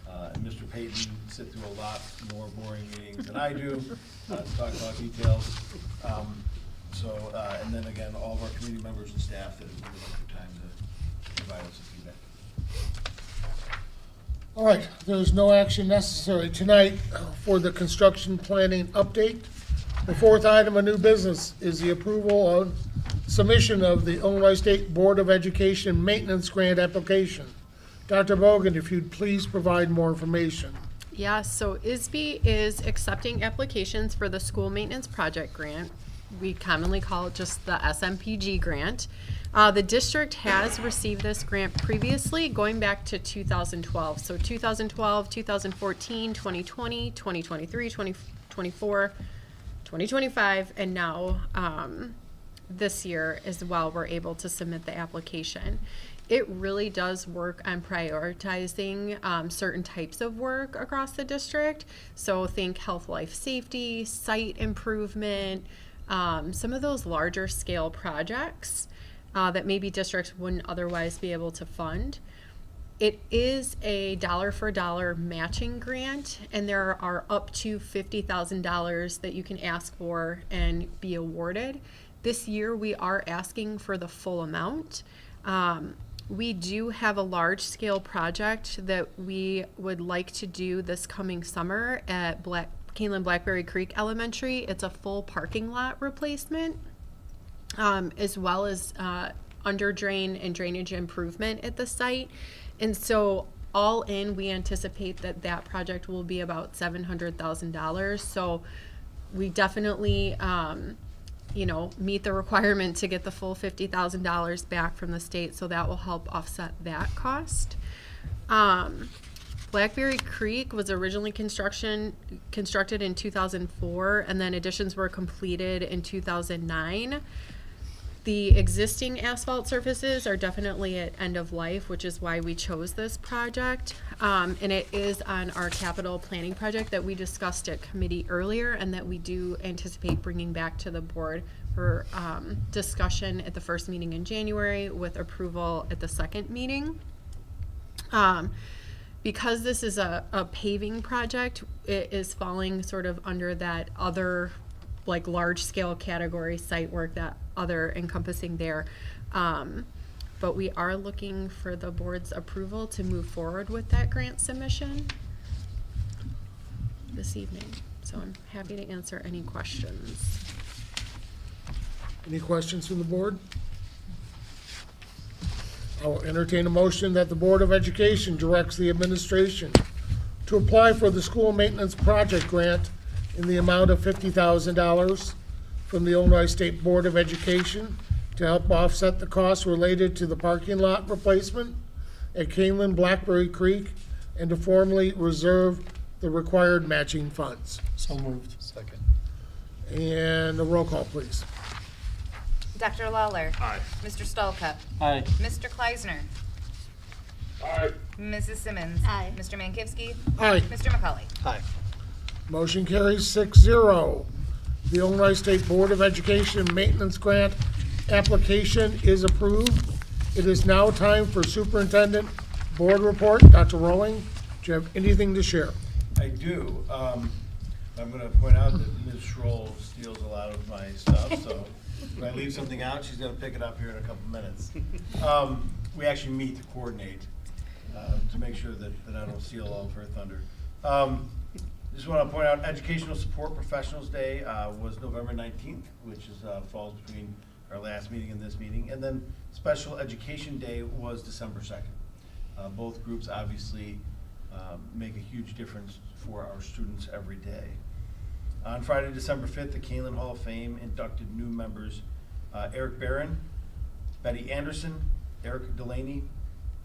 and Mr. Payton sit through a lot more boring meetings than I do to talk about details. And then again, all of our community members and staff that have given up their time to provide us with feedback. All right, there's no action necessary tonight for the construction planning update. The fourth item of new business is the approval of submission of the Illinois State Board of Education Maintenance Grant application. Dr. Bogan, if you'd please provide more information. Yes, so ISB is accepting applications for the school maintenance project grant. We commonly call it just the SMPG grant. The district has received this grant previously, going back to 2012. So 2012, 2014, 2020, 2023, 2024, 2025, and now this year as well, we're able to submit the application. It really does work on prioritizing certain types of work across the district. So think health, life, safety, site improvement, some of those larger scale projects that maybe districts wouldn't otherwise be able to fund. It is a dollar for dollar matching grant, and there are up to $50,000 that you can ask for and be awarded. This year we are asking for the full amount. We do have a large scale project that we would like to do this coming summer at Kaneland Blackberry Creek Elementary. It's a full parking lot replacement, as well as under drain and drainage improvement at the site. And so all in, we anticipate that that project will be about $700,000. So we definitely meet the requirement to get the full $50,000 back from the state, so that will help offset that cost. Blackberry Creek was originally constructed in 2004, and then additions were completed in 2009. The existing asphalt surfaces are definitely at end of life, which is why we chose this project. And it is on our capital planning project that we discussed at committee earlier, and that we do anticipate bringing back to the board for discussion at the first meeting in January with approval at the second meeting. Because this is a paving project, it is falling sort of under that other large scale category site work, that other encompassing there. but we are looking for the board's approval to move forward with that grant submission this evening. So I'm happy to answer any questions. Any questions from the board? I will entertain a motion that the Board of Education directs the administration to apply for the school maintenance project grant in the amount of $50,000 from the Illinois State Board of Education to help offset the costs related to the parking lot replacement at Kaneland Blackberry Creek and to formally reserve the required matching funds. So moved. Second. And a roll call, please. Dr. Lawler. Aye. Mr. Stallcup. Aye. Mr. Kleisner. Aye. Mrs. Simmons. Aye. Mr. Mankivsky. Aye. Mr. McCauley. Aye. Motion carries 6-0. The Illinois State Board of Education Maintenance Grant application is approved. It is now time for Superintendent Board Report. Dr. Rowling, do you have anything to share? I do. I'm going to point out that Ms. Schroll steals a lot of my stuff, so if I leave something out, she's going to pick it up here in a couple minutes. We actually meet to coordinate to make sure that I don't steal all of her thunder. Just want to point out Educational Support Professionals Day was November 19th, which is falls between our last meeting and this meeting. And then Special Education Day was December 2nd. Both groups obviously make a huge difference for our students every day. On Friday, December 5th, the Kaneland Hall of Fame inducted new members Eric Barron, Betty Anderson, Eric Delaney,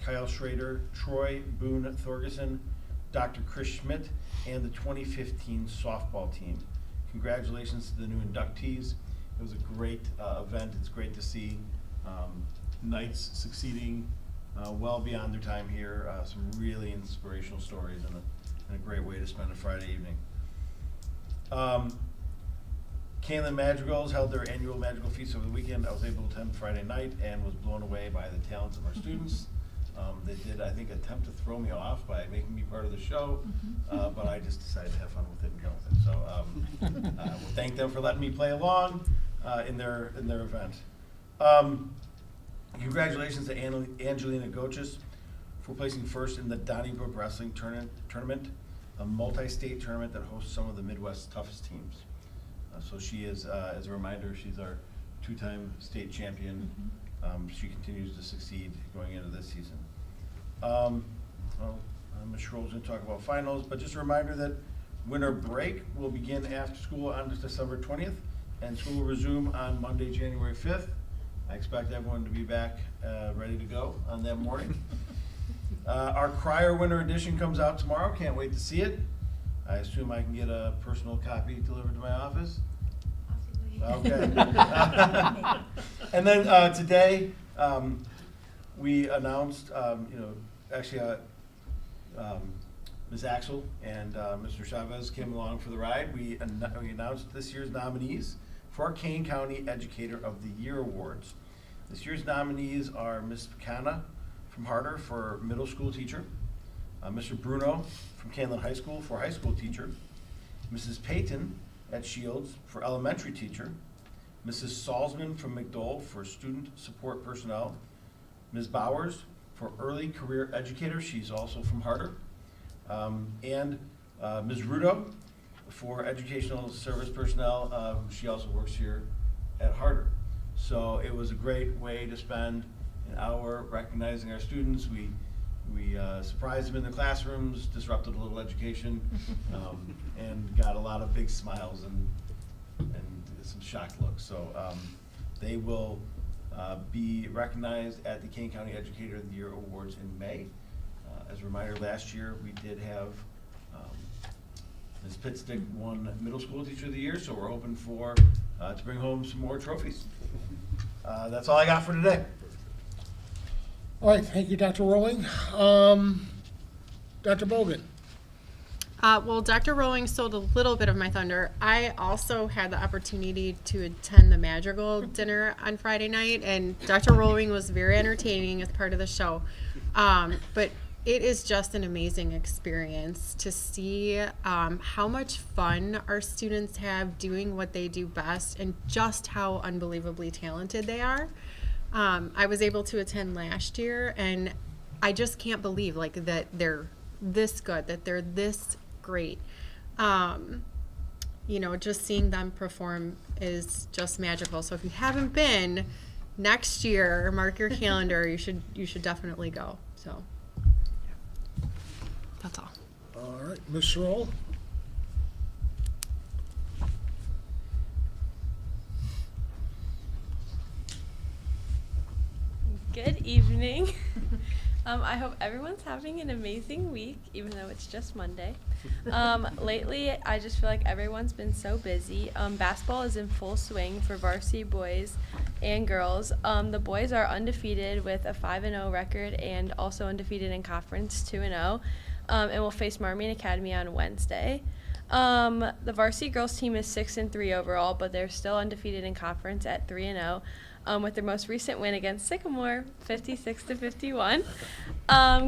Kyle Schrader, Troy Boone Thorgerson, Dr. Chris Schmidt, and the 2015 softball team. Congratulations to the new inductees. It was a great event. It's great to see Knights succeeding well beyond their time here. Some really inspirational stories and a great way to spend a Friday evening. Kaneland Madrigals held their annual Madrigal Feast over the weekend. I was able to attend Friday night and was blown away by the talents of our students. They did, I think, attempt to throw me off by making me part of the show, but I just decided to have fun with it and go with it. So we'll thank them for letting me play along in their event. Congratulations to Angelina Gochis for placing first in the Donnybrook Wrestling Tournament, a multi-state tournament that hosts some of the Midwest's toughest teams. So she is, as a reminder, she's our two-time state champion. She continues to succeed going into this season. Ms. Schroll's going to talk about finals, but just a reminder that winter break will begin after school on December 20th, and school will resume on Monday, January 5th. I expect everyone to be back ready to go on that morning. Our Crier Winter Edition comes out tomorrow. Can't wait to see it. I assume I can get a personal copy delivered to my office? Okay. And then today, we announced, Ms. Axel and Mr. Chavez came along for the ride. We announced this year's nominees for our Kane County Educator of the Year Awards. This year's nominees are Ms. Picana from Harder for middle school teacher, Mr. Bruno from Kaneland High School for high school teacher, Mrs. Payton at Shields for elementary teacher, Mrs. Salzman from McDowell for student support personnel, Ms. Bowers for early career educator, she's also from Harder, and Ms. Rudo for educational service personnel, she also works here at Harder. So it was a great way to spend an hour recognizing our students. We surprised them in their classrooms, disrupted a little education, and got a lot of big smiles and some shocked looks. So they will be recognized at the Kane County Educator of the Year Awards in May. As a reminder, last year we did have Ms. Pitstick won Middle School Teacher of the Year, so we're hoping for to bring home some more trophies. That's all I got for today. All right, thank you, Dr. Rowling. Dr. Bogan. Well, Dr. Rowling stole a little bit of my thunder. I also had the opportunity to attend the Madrigal dinner on Friday night, and Dr. Rowling was very entertaining as part of the show. But it is just an amazing experience to see how much fun our students have doing what they do best and just how unbelievably talented they are. I was able to attend last year, and I just can't believe like that they're this good, that they're this great. You know, just seeing them perform is just magical. So if you haven't been, next year, mark your calendar. You should definitely go. So that's all. All right, Ms. Sherrill? Good evening. I hope everyone's having an amazing week, even though it's just Monday. Lately, I just feel like everyone's been so busy. Basketball is in full swing for varsity boys and girls. The boys are undefeated with a 5-0 record and also undefeated in conference, 2-0, and will face Marmion Academy on Wednesday. The varsity girls team is 6-3 overall, but they're still undefeated in conference at 3-0. With their most recent win against Sycamore, 56-51.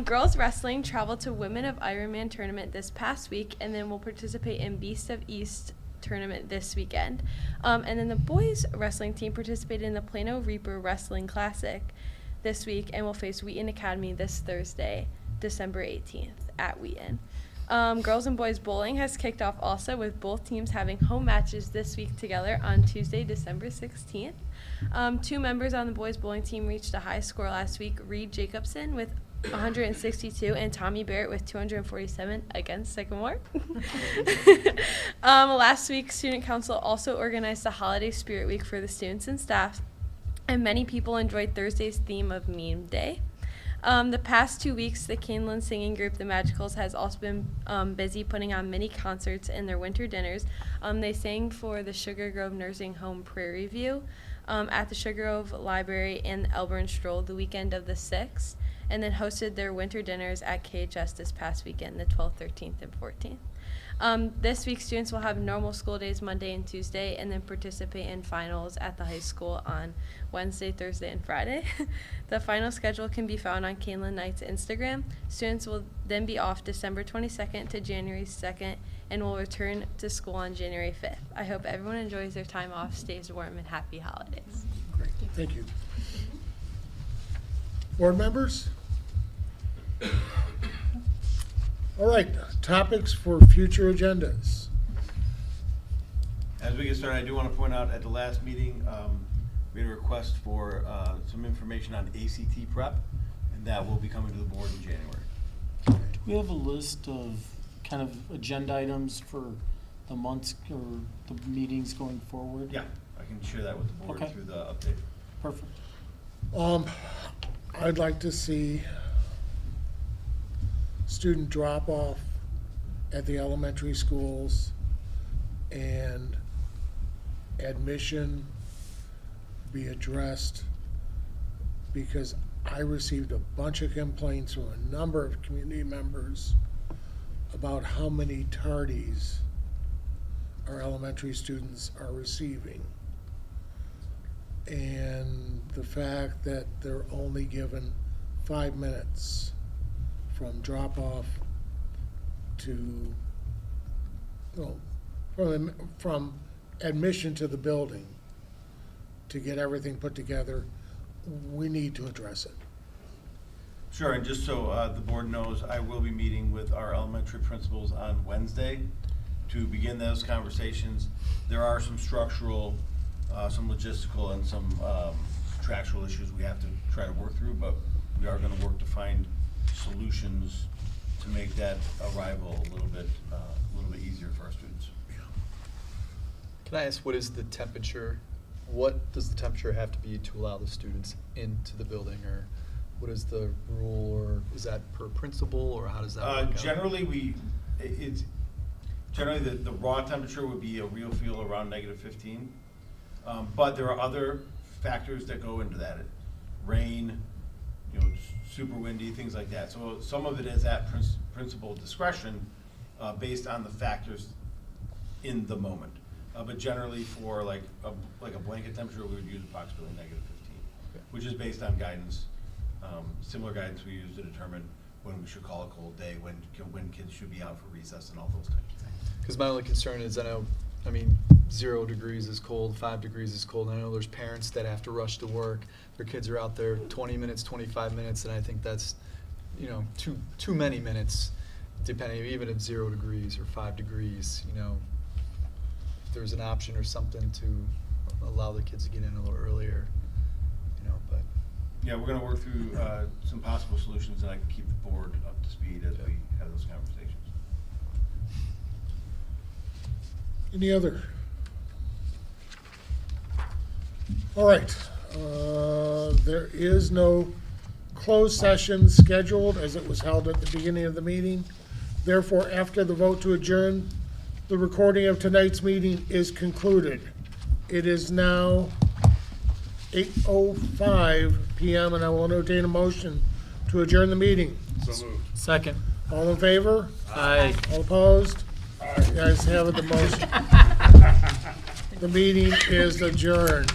Girls wrestling traveled to Women of Ironman tournament this past week, and then will participate in Beast of East tournament this weekend. And then the boys wrestling team participated in the Plano Reaper Wrestling Classic this week, and will face Wheaton Academy this Thursday, December 18th at Wheaton. Girls and boys bowling has kicked off also, with both teams having home matches this week together on Tuesday, December 16th. Two members on the boys bowling team reached a high score last week, Reed Jacobson with 162 and Tommy Barrett with 247 against Sycamore. Last week, Student Council also organized the Holiday Spirit Week for the students and staff, and many people enjoyed Thursday's theme of Meme Day. The past 2 weeks, the Kaneland singing group, the Magicals, has also been busy putting on mini concerts in their winter dinners. They sang for the Sugar Grove Nursing Home Prairie View at the Sugar Grove Library and Elburn Stroll the weekend of the 6th, and then hosted their winter dinners at KHS this past weekend, the 12th, 13th, and 14th. This week, students will have normal school days Monday and Tuesday, and then participate in finals at the high school on Wednesday, Thursday, and Friday. The final schedule can be found on Kaneland Knight's Instagram. Students will then be off December 22nd to January 2nd, and will return to school on January 5th. I hope everyone enjoys their time off, stays warm, and happy holidays. Great, thank you. Board members? All right, topics for future agendas. As we get started, I do want to point out at the last meeting, we had a request for some information on ACT prep, and that will be coming to the board in January. Do we have a list of kind of agenda items for the months or the meetings going forward? Yeah, I can share that with the board Okay. through the update. Perfect. I'd like to see student drop-off at the elementary schools and admission be addressed, because I received a bunch of complaints from a number of community members about how many tardies our elementary students are receiving. And the fact that they're only given 5 minutes from drop-off to, from admission to the building to get everything put together, we need to address it. Sure, and just so the board knows, I will be meeting with our elementary principals on Wednesday to begin those conversations. There are some structural, some logistical, and some contractual issues we have to try to work through, but we are going to work to find solutions to make that arrival a little bit easier for our students. Can I ask, what is the temperature? What does the temperature have to be to allow the students into the building, or what is the rule, or is that per principal, or how does that work out? Generally, generally the raw temperature would be a real feel around -15, but there are other factors that go into that. Rain, super windy, things like that. So some of it is at principal discretion based on the factors in the moment. But generally for like a blanket temperature, we would use approximately -15, Okay. which is based on guidance, similar guidance we use to determine when we should call a cold day, when kids should be out for recess, and all those types of things. Because my only concern is, I know I mean, 0 degrees is cold, 5 degrees is cold. I know there's parents that have to rush to work. Their kids are out there 20 minutes, 25 minutes, and I think that's, you know, too many minutes, depending, even at 0 degrees or 5 degrees, you know. If there's an option or something to allow the kids to get in a little earlier, you know, but. Yeah, we're gonna work through some possible solutions, and I can keep the board up to speed as we have those conversations. Any other? All right. There is no closed session scheduled as it was held at the beginning of the meeting. Therefore, after the vote to adjourn, the recording of tonight's meeting is concluded. It is now 8:05 p.m. and I will entertain a motion to adjourn the meeting. So moved. Second. All in favor? Aye. All opposed? You guys have it, the motion. The meeting is adjourned.